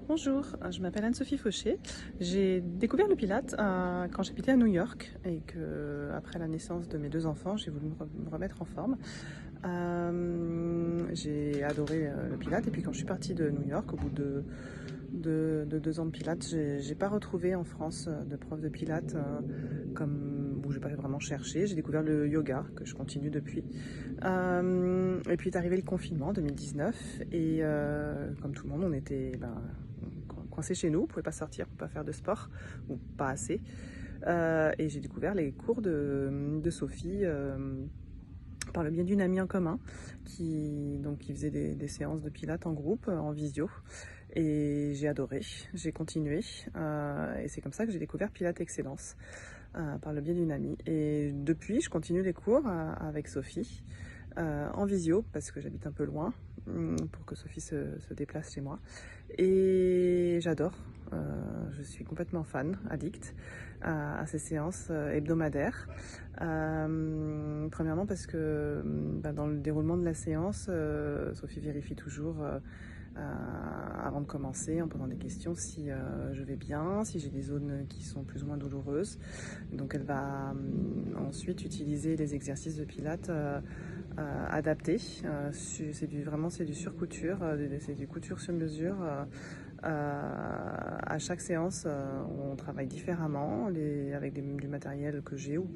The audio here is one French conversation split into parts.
Bonjour, je m'appelle Anne-Sophie Fauché. J'ai découvert le Pilate quand j'habitais à New York et que, après la naissance de mes deux enfants, j'ai voulu me remettre en forme. J'ai adoré le Pilate et puis quand je suis partie de New York, au bout de 2 ans de Pilate, j'ai pas retrouvé en France de prof de Pilate où j'ai pas vraiment cherché. J'ai découvert le yoga que je continue depuis. Et puis est arrivé le confinement en 2019 et comme tout le monde, on était coincés chez nous, on pouvait pas sortir, on pouvait pas faire de sport ou pas assez. Et j'ai découvert les cours de Sophie par le biais d'une amie en commun qui faisait des séances de pilates en groupe, en visio. Et j'ai adoré, j'ai continué. Et c'est comme ça que j'ai découvert Pilates Excellence par le biais d'une amie. Et depuis, je continue les cours avec Sophie en visio parce que j'habite un peu loin pour que Sophie se déplace chez moi. Et j'adore. Je suis complètement fan, addict à ces séances hebdomadaires. Premièrement parce que dans le déroulement de la séance, Sophie vérifie toujours avant de commencer en posant des questions si je vais bien, si j'ai des zones qui sont plus ou moins douloureuses. Donc elle va ensuite utiliser les exercices de Pilates adaptés. C'est du surcouture, c'est du couture sur mesure. À chaque séance, on travaille différemment avec du matériel que j'ai où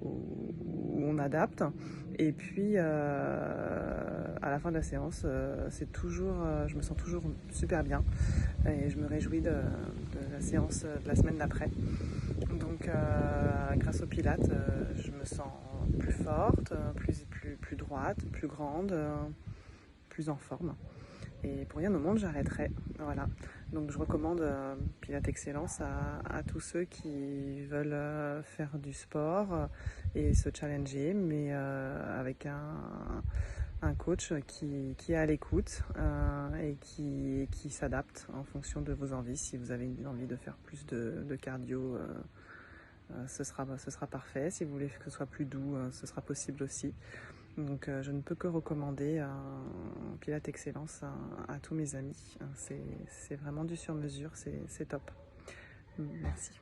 on adapte. Et puis, à la fin de la séance, je me sens toujours super bien et je me réjouis de la séance de la semaine d'après. Donc, grâce au Pilates, je me sens plus forte, plus droite, plus grande, plus en forme. Et pour rien au monde, j'arrêterai. Voilà. Donc je recommande Pilates Excellence à tous ceux qui veulent faire du sport et se challenger, mais avec un coach qui est à l'écoute et qui s'adapte en fonction de vos envies. Si vous avez envie de faire plus de cardio, ce sera parfait. Si vous voulez que ce soit plus doux, ce sera possible aussi. Donc je ne peux que recommander Pilates Excellence à tous mes amis. C'est vraiment du sur mesure, c'est top. Merci.